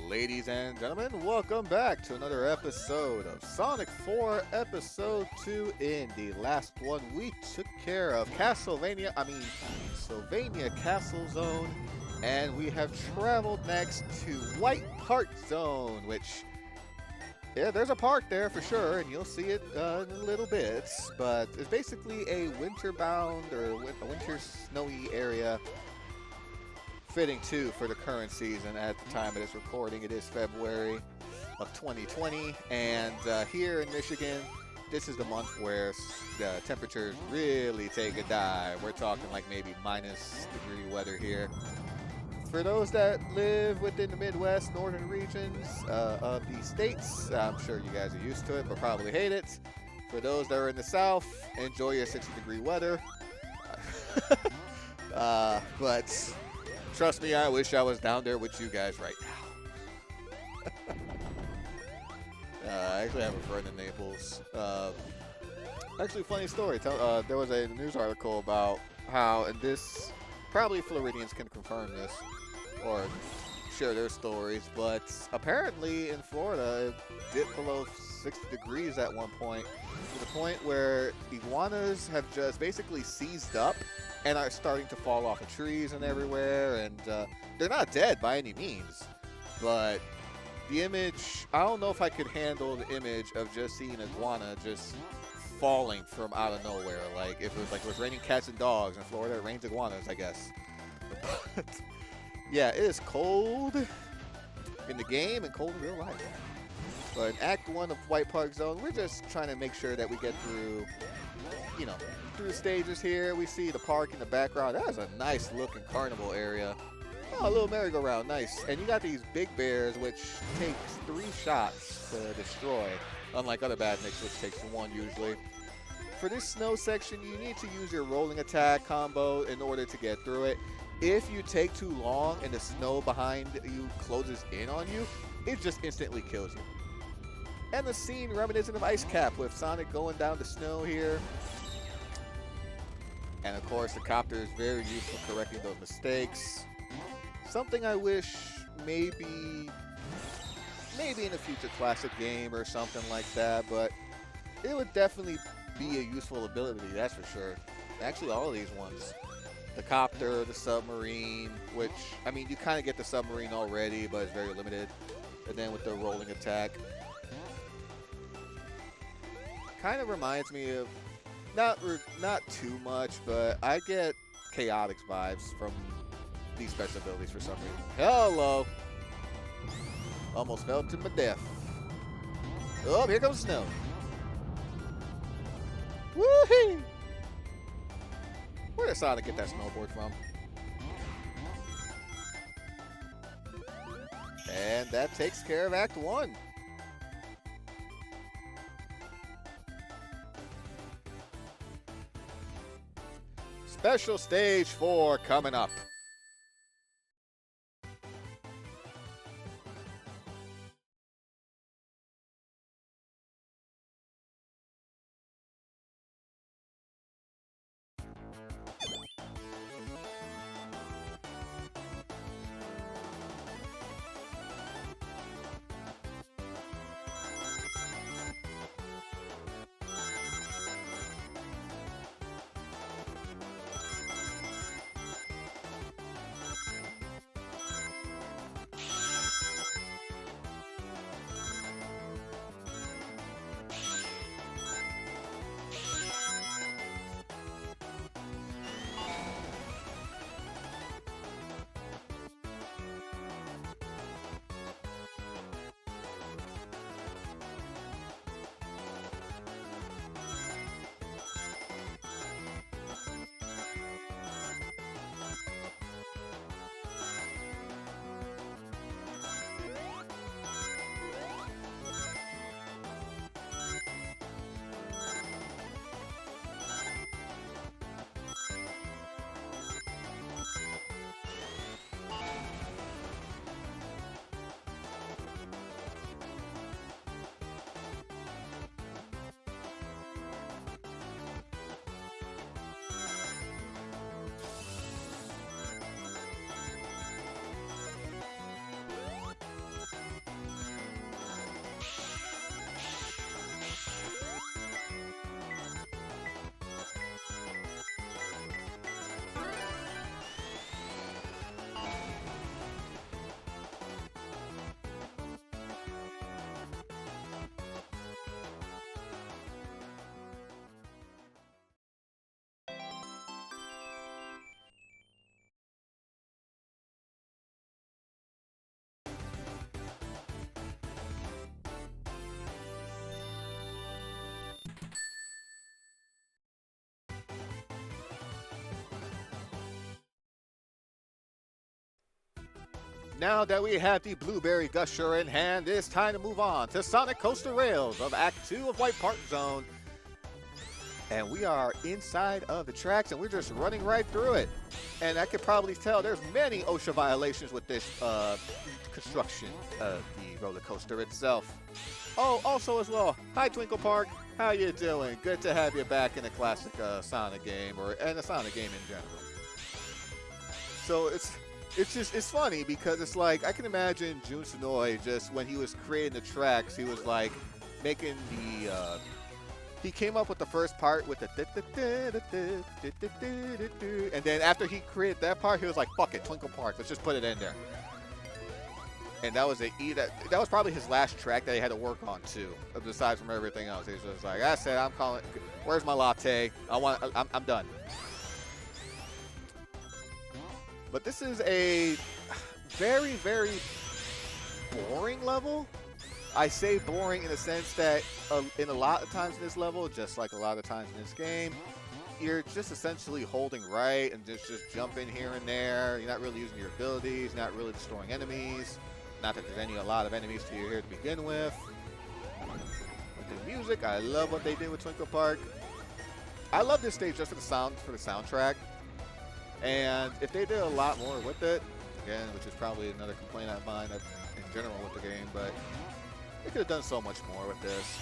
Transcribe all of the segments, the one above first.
Ladies and gentlemen, welcome back to another episode of Sonic 4 Episode 2. In the last one, we took care of Sylvania Castle Zone, and we have traveled next to White Park Zone, which, yeah, there's a park there for sure, and you'll see it in a little bit, but it's basically a winter-bound or a winter snowy area fitting too for the current season. At the time of this recording, it is February of 2020, and here in Michigan, this is the month where the temperatures really take a dive. We're talking like maybe -degree weather here. For those that live within the Midwest, northern regions of the states, I'm sure you guys are used to it, but probably hate it. For those that are in the South, enjoy your 60-degree weather. But trust me, I wish I was down there with you guys right now. I actually have a friend in Naples. Actually, funny story. There was a news article about how, and this, probably Floridians can confirm this or share their stories, but apparently in Florida, it dipped below 60 degrees at one point, to the point where iguanas have just basically seized up and are starting to fall off of trees and everywhere, and they're not dead by any means, but the image, I don't know if I could handle the image of just seeing an iguana just falling from out of nowhere. Like if it was raining cats and dogs in Florida, it rains iguanas, I guess. But yeah, it is cold in the game and cold in real life. But in Act 1 of White Park Zone, we're just trying to make sure that we get through, through the stages here. We see the park in the background. That is a nice looking carnival area. Oh, a little merry-go-round, nice. And you got these big bears, which takes 3 shots to destroy, unlike other badniks, which takes 1 usually. For this snow section, you need to use your rolling attack combo in order to get through it. If you take too long and the snow behind you closes in on you, it just instantly kills you. And the scene reminiscent of Ice Cap with Sonic going down the snow here. And of course, the copter is very useful correcting those mistakes. Something I wish maybe in a future classic game or something like that, but it would definitely be a useful ability, that's for sure. Actually, all of these ones. The copter, the submarine, which, I mean, you kind of get the submarine already, but it's very limited. And then with the rolling attack. Kind of reminds me of, not too much, but I get Chaotix vibes from these special abilities for some reason. Hello! Almost fell to my death. Oh, here comes snow. Woohoo! Where did Sonic get that snowboard from? And that takes care of Act 1. Special Stage 4 coming up. Now that we have the Blueberry Gusher in hand, it's time to move on to Sonic Coaster Rails of Act 2 of White Park Zone. And we are inside of the tracks, and we're just running right through it. And I could probably tell there's many OSHA violations with this construction of the roller coaster itself. Oh, also as well, hi Twinkle Park, how you doing? Good to have you back in a classic Sonic game, or in a Sonic game in general. So it's funny because it's like I can imagine Jun Sonoy just when he was creating the tracks, he was like making the he came up with the first part with the and then after he created that part, he was like, fuck it, Twinkle Park, let's just put it in there. And that was that was probably his last track that he had to work on too, aside from everything else. He was just like, I said, I'm calling, where's my latte? I'm done. But this is a very, very boring level. I say boring in the sense that in a lot of times in this level, just like a lot of times in this game, you're just essentially holding right and just jumping here and there. You're not really using your abilities, not really destroying enemies. Not that there's a lot of enemies to you here to begin with. With the music, I love what they did with Twinkle Park. I love this stage just for the soundtrack. And if they did a lot more with it, again, which is probably another complaint of mine in general with the game, but they could have done so much more with this.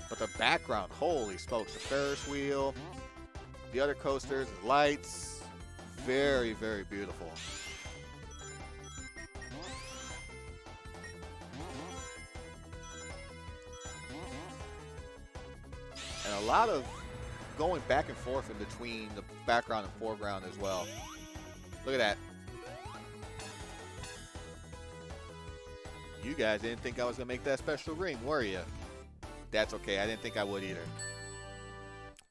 But the background, holy smokes, the Ferris wheel, the other coasters, the lights, very, very beautiful. And a lot of going back and forth in between the background and foreground as well. Look at that. You guys didn't think I was going to make that special ring, were you? That's okay. I didn't think I would either.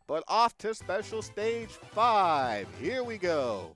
But off to Special Stage 5. Here we go.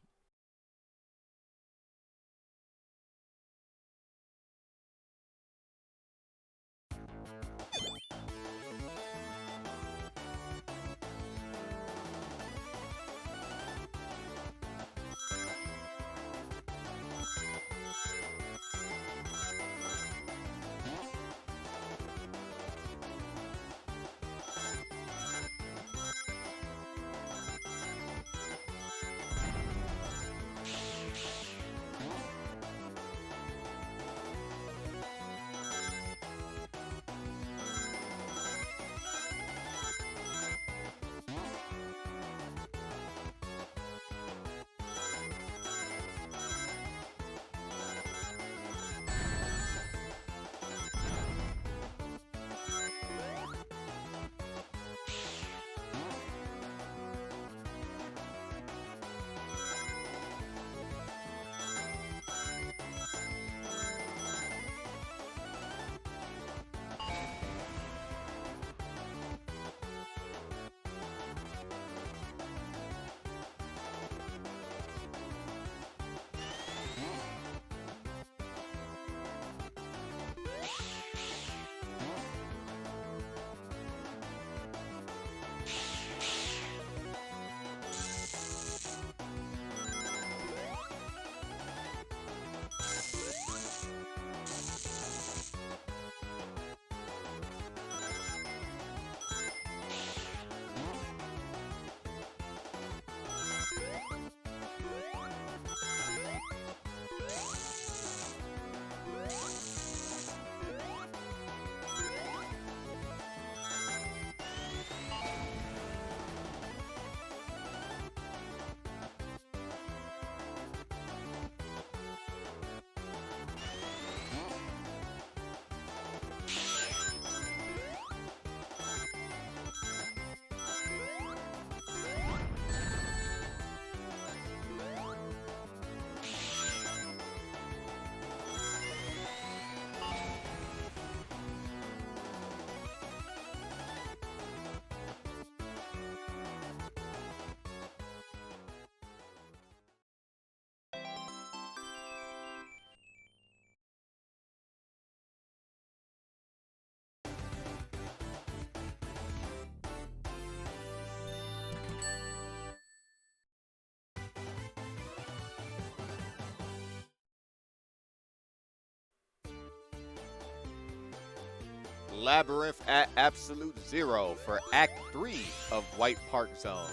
Labyrinth at Absolute Zero for Act 3 of White Park Zone.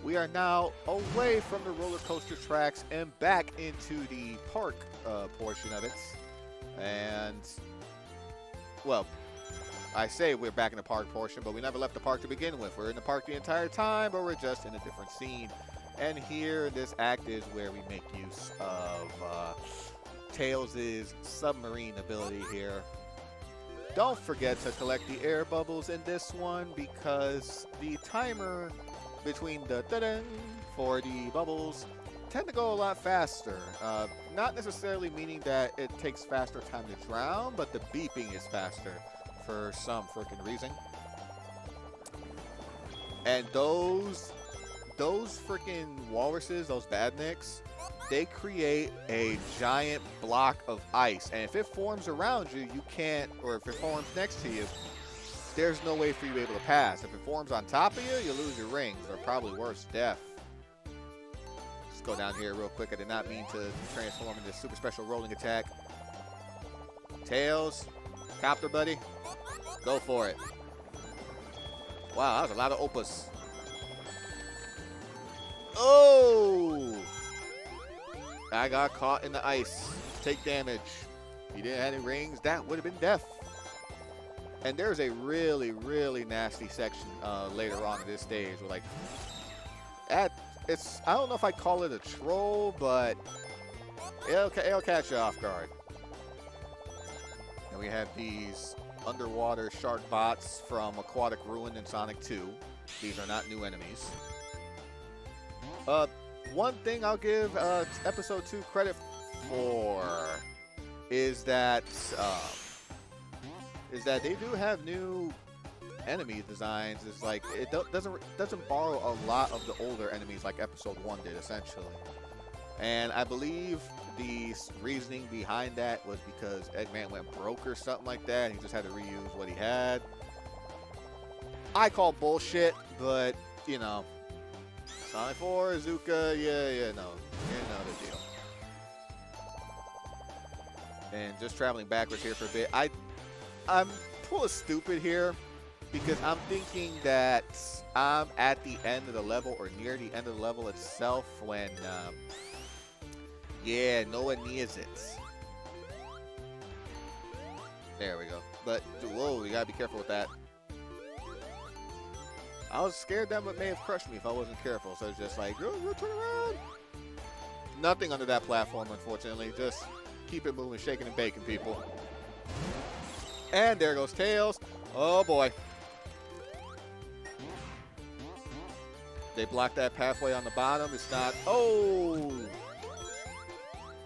We are now away from the roller coaster tracks and back into the park portion of it. And, well, I say we're back in the park portion, but we never left the park to begin with. We're in the park the entire time, but we're just in a different scene. And here, this act is where we make use of Tails' submarine ability here. Don't forget to collect the air bubbles in this one, because the timer between the da-dun for the bubbles tend to go a lot faster. Not necessarily meaning that it takes faster time to drown, but the beeping is faster for some freaking reason. And those freaking walruses, those badniks, they create a giant block of ice. And if it forms around you, you can't, or if it forms next to you, there's no way for you to be able to pass. If it forms on top of you, you lose your rings, or probably worse, death. Let's go down here real quick. I did not mean to transform into super special rolling attack. Tails, copter buddy, go for it. Wow, that was a lot of opus. Oh! I got caught in the ice. Take damage. If you didn't have any rings, that would have been death. And there's a really, really nasty section later on in this stage where, like, I don't know if I call it a troll, but it'll catch you off guard. And we have these underwater shark bots from Aquatic Ruin in Sonic 2. These are not new enemies. One thing I'll give Episode 2 credit for is that they do have new enemy designs. It's like it doesn't borrow a lot of the older enemies like Episode 1 did, essentially. And I believe the reasoning behind that was because Eggman went broke or something like that, and he just had to reuse what he had. I call bullshit, but you know, Sonic 4, Zuka, yeah, you know the deal. And just traveling backwards here for a bit, I'm full of stupid here because I'm thinking that I'm at the end of the level or near the end of the level itself when, yeah, no one nears it. There we go. But, whoa, you gotta be careful with that. I was scared that may have crushed me if I wasn't careful, so it's just like, go turn around. Nothing under that platform, unfortunately. Just keep it moving, shaking and baking, people. And there goes Tails. Oh, boy. They blocked that pathway on the bottom. It's not... Oh!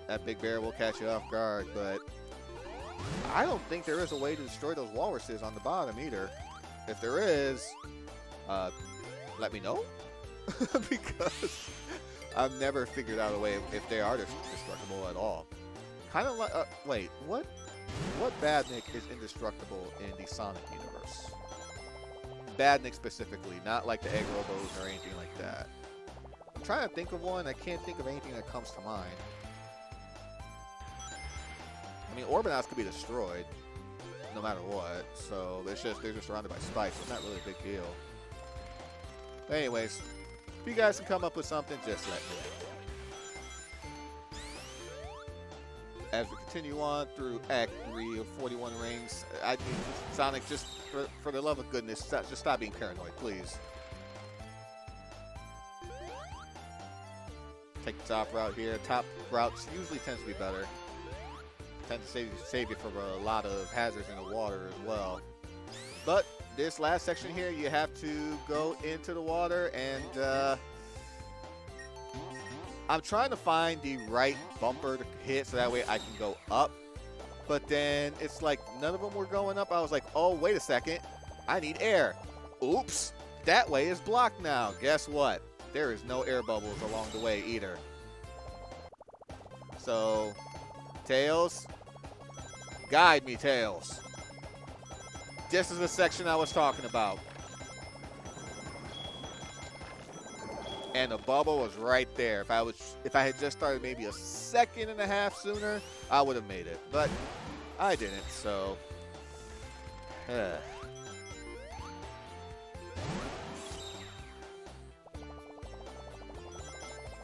That big bear will catch you off guard, but I don't think there is a way to destroy those walruses on the bottom either. If there is... let me know, because I've never figured out a way if they are destructible at all. Kind of like, wait, what Badnik is indestructible in the Sonic universe? Badnik specifically, not like the Egg Robos or anything like that. I'm trying to think of one. I can't think of anything that comes to mind. I mean, Orbinauts could be destroyed no matter what, so it's just they're just surrounded by spikes, so it's not really a big deal. But anyways, if you guys can come up with something, just let me know. As we continue on through Act 3 of 41 Rings, I mean, Sonic, just for the love of goodness, just stop being paranoid, please. Take the top route here. Top routes usually tends to be better. Tend to save you from a lot of hazards in the water as well. But this last section here, you have to go into the water, and I'm trying to find the right bumper to hit so that way I can go up. But then it's like none of them were going up. I was like, oh, wait a second. I need air. Oops. That way is blocked now. Guess what? There is no air bubbles along the way either. So, Tails, guide me, Tails. This is the section I was talking about. And the bubble was right there. If I had just started maybe a second and a half sooner, I would have made it. But I didn't, so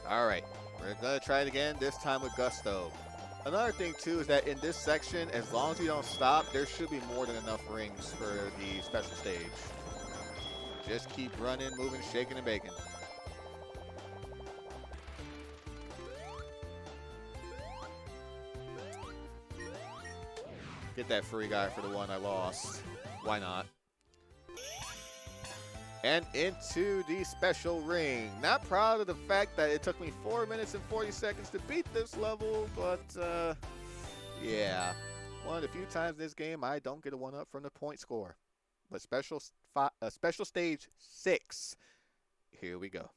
Alright, we're gonna try it again, this time with Gusto. Another thing too is that in this section, as long as you don't stop, there should be more than enough rings for the special stage. Just keep running, moving, shaking, and baking. Get that free guy for the one I lost. Why not? And into the special ring. Not proud of the fact that it took me 4 minutes and 40 seconds to beat this level, but yeah. One of the few times in this game I don't get a 1-up from the point score. But special stage 6. Here we go.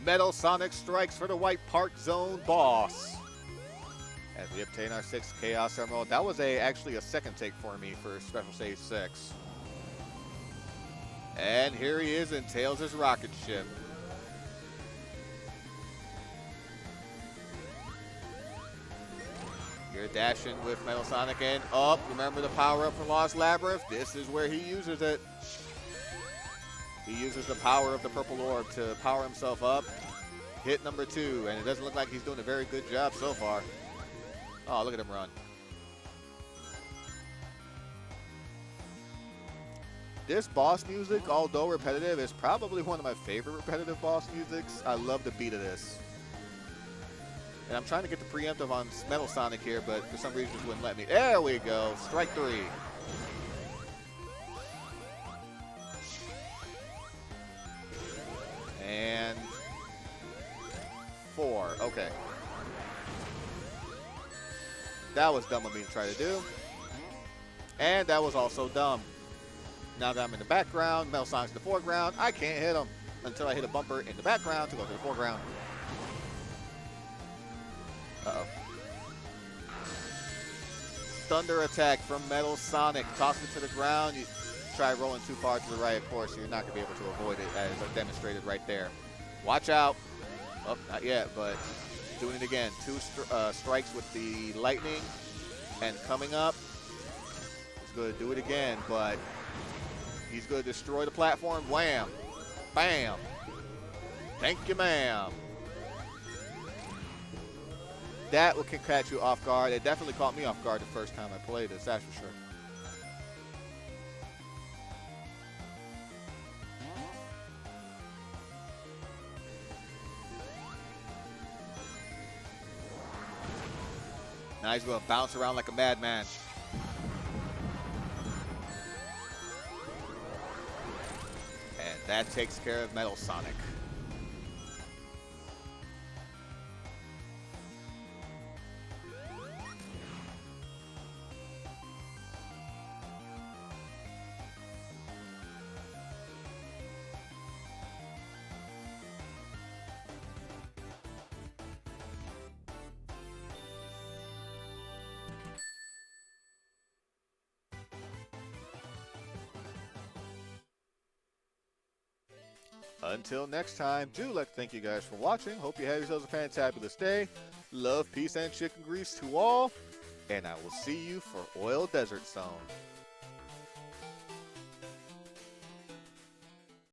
Metal Sonic strikes for the White Park Zone boss. As we obtain our 6th Chaos Emerald. That was actually a second take for me for Special Stage 6. And here he is in Tails' rocket ship. You're dashing with Metal Sonic and up. Remember the power-up from Lost Labyrinth? This is where he uses it. He uses the power of the purple orb to power himself up. Hit number 2, and it doesn't look like he's doing a very good job so far. Oh, look at him run. This boss music, although repetitive, is probably one of my favorite repetitive boss musics. I love the beat of this. And I'm trying to get the preemptive on Metal Sonic here, but for some reason it wouldn't let me. There we go. Strike 3. And 4. Okay. That was dumb of me to try to do. And that was also dumb. Now that I'm in the background, Metal Sonic's in the foreground, I can't hit him until I hit a bumper in the background to go to the foreground. Uh-oh. Thunder attack from Metal Sonic. Toss it to the ground. You try rolling too far to the right, of course, you're not going to be able to avoid it, as demonstrated right there. Watch out. Oh, not yet, but doing it again. 2 strikes with the lightning, and coming up. He's going to do it again, but he's going to destroy the platform. Wham. Bam. Thank you, ma'am. that can catch you off guard. It definitely caught me off guard the first time I played this, that's for sure. Now he's going to bounce around like a madman. And that takes care of Metal Sonic. Until next time, thank you guys for watching. Hope you have yourselves a fantabulous day. Love, peace, and chicken grease to all. And I will see you for Oil Desert Zone.